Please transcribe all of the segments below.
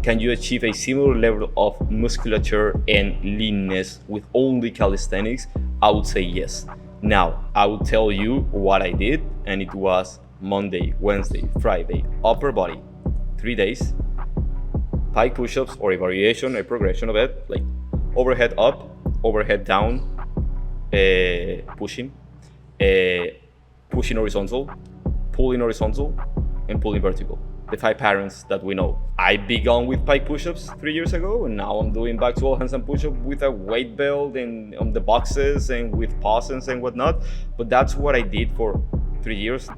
can you achieve a similar level of musculature and leanness with only calisthenics? I would say yes. Now, I will tell you what I did, and it was Monday, Wednesday, Friday, upper body, 3 days, pike push-ups or a variation, a progression of it, like overhead up, overhead down, pushing horizontal, pulling horizontal, and pulling vertical. The 5 patterns that we know. I began with pike push-ups 3 years ago, and now I'm doing back to all handstand push-up with a weight belt and on the boxes and with pauses and whatnot. But that's what I did for 3 years.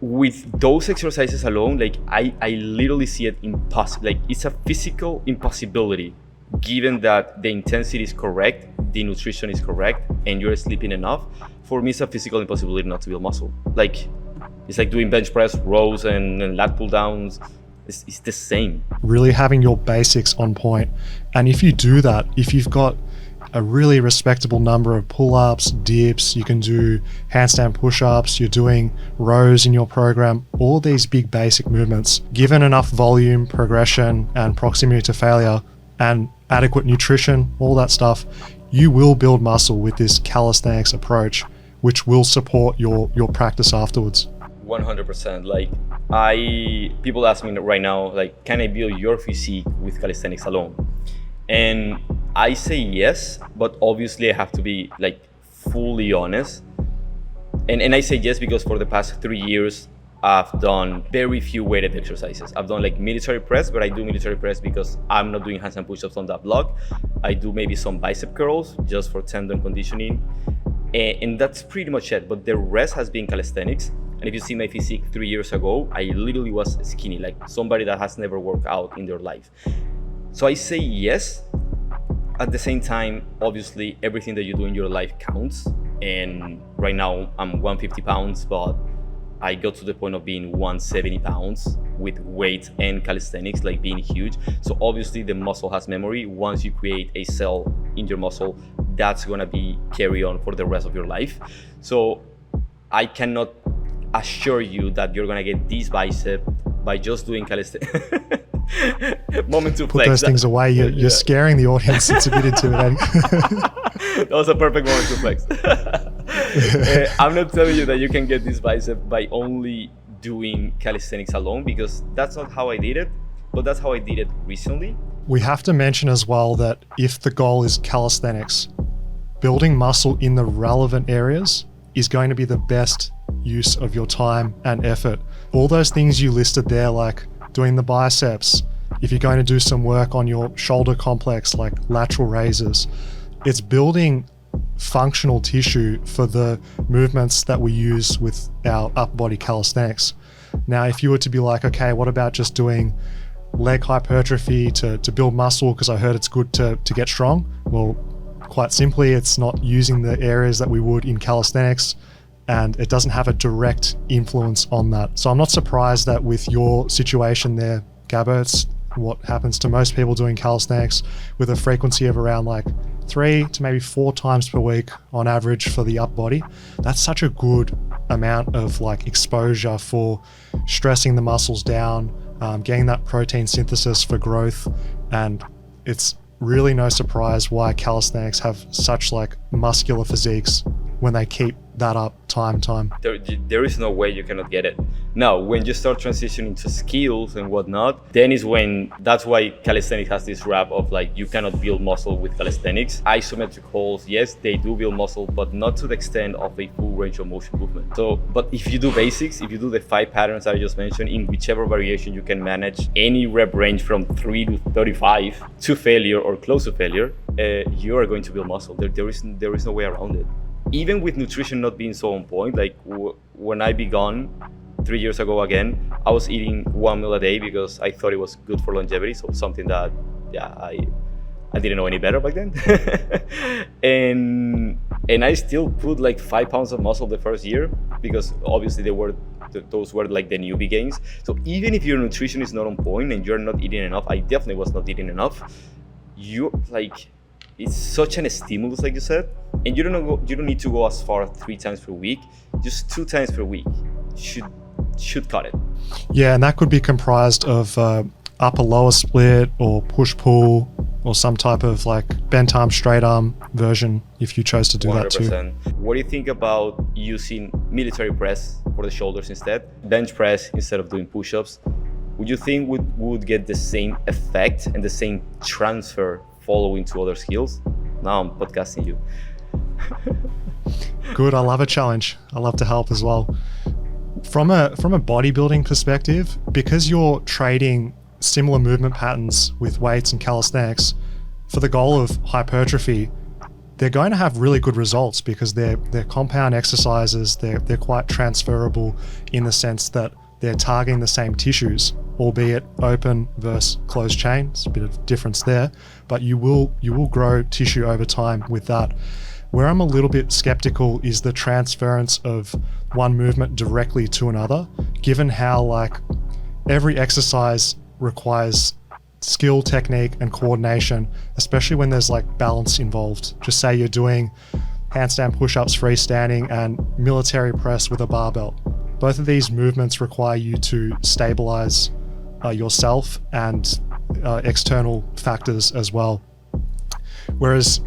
With those exercises alone, like I literally see it impossible. Like it's a physical impossibility, given that the intensity is correct, the nutrition is correct, and you're sleeping enough. For me, it's a physical impossibility not to build muscle. Like it's like doing bench press, rows, and lat pull downs. It's the same. Really having your basics on point. And if you do that, if you've got a really respectable number of pull-ups, dips, you can do handstand push-ups, you're doing rows in your program, all these big basic movements, given enough volume, progression, and proximity to failure, and adequate nutrition, all that stuff, you will build muscle with this calisthenics approach, which will support your practice afterwards. 100%. Like people ask me right now, like, can I build your physique with calisthenics alone? And I say yes, but obviously I have to be like fully honest. And I say yes because for the past 3 years, I've done very few weighted exercises. I've done like military press, but I do military press because I'm not doing handstand push-ups on that block. I do maybe some bicep curls just for tendon conditioning. And that's pretty much it. But the rest has been calisthenics. And if you see my physique 3 years ago, I literally was skinny, like somebody that has never worked out in their life. So I say yes. At the same time, obviously, everything that you do in your life counts. And right now, I'm 150 pounds, but I got to the point of being 170 pounds with weight and calisthenics, like being huge. So obviously, the muscle has memory. Once you create a cell in your muscle, that's gonna be carry on for the rest of your life. So I cannot assure you that you're gonna get this bicep by just doing calisthenics. Moment to flex. Put those things away. You're scaring the audience. It's a bit intimidating. That was a perfect moment to flex. I'm not telling you that you can get this bicep by only doing calisthenics alone, because that's not how I did it, but that's how I did it recently. We have to mention as well that if the goal is calisthenics, building muscle in the relevant areas is going to be the best use of your time and effort. All those things you listed there, like doing the biceps, if you're going to do some work on your shoulder complex, like lateral raises, it's building functional tissue for the movements that we use with our upper body calisthenics. Now, if you were to be like, okay, what about just doing leg hypertrophy to build muscle because I heard it's good to get strong? Well, quite simply, it's not using the areas that we would in calisthenics, and it doesn't have a direct influence on that. So I'm not surprised that with your situation there, Gabo, it's what happens to most people doing calisthenics with a frequency of around like 3 to maybe 4 times per week on average for the upper body. That's such a good amount of like exposure for stressing the muscles down, getting that protein synthesis for growth. And it's really no surprise why calisthenics have such like muscular physiques when they keep that up time. There is no way you cannot get it. Now, when you start transitioning to skills and whatnot, then is when, that's why calisthenics has this rap of like, you cannot build muscle with calisthenics. Isometric holds, yes, they do build muscle, but not to the extent of a full range of motion movement. So, but if you do basics, if you do the 5 patterns that I just mentioned, in whichever variation you can manage any rep range from 3 to 35 to failure or close to failure, you are going to build muscle. There is no way around it. Even with nutrition not being so on point, like when I began 3 years ago again, I was eating 1 meal a day because I thought it was good for longevity. So something that, I didn't know any better back then. and I still put like 5 pounds of muscle the first year because obviously those were like the newbie gains. So even if your nutrition is not on point and you're not eating enough, I definitely was not eating enough. It's such an stimulus, like you said, and you don't need to go as far 3 times per week. Just 2 times per week should cut it. Yeah, and that could be comprised of upper lower split or push pull or some type of like bent arm, straight arm version if you chose to do that too. 100%. What do you think about using military press for the shoulders instead? Bench press instead of doing push-ups? Would you think we would get the same effect and the same transfer following to other skills? Now I'm podcasting you. Good, I love a challenge. I love to help as well. From a bodybuilding perspective, because you're trading similar movement patterns with weights and calisthenics, for the goal of hypertrophy, they're going to have really good results because they're compound exercises. They're quite transferable in the sense that they're targeting the same tissues, albeit open versus closed chain. It's a bit of difference there, but you will grow tissue over time with that. Where I'm a little bit skeptical is the transference of one movement directly to another, given how like every exercise requires skill, technique, and coordination, especially when there's like balance involved. Just say you're doing handstand push-ups freestanding and military press with a barbell. Both of these movements require you to stabilize yourself and external factors as well. Whereas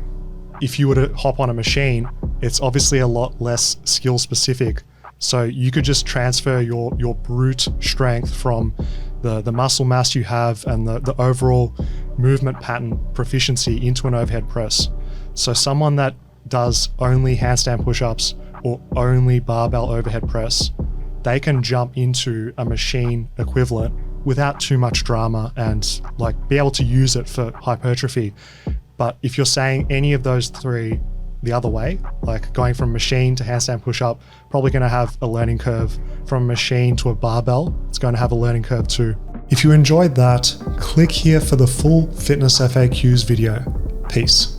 if you were to hop on a machine, it's obviously a lot less skill specific. So you could just transfer your brute strength from the muscle mass you have and the overall movement pattern proficiency into an overhead press. So someone that does only handstand push-ups or only barbell overhead press, they can jump into a machine equivalent without too much drama and like be able to use it for hypertrophy. But if you're saying any of those three the other way, like going from machine to handstand push-up, probably going to have a learning curve. From machine to a barbell, it's going to have a learning curve too. If you enjoyed that, click here for the full Fitness FAQs video. Peace.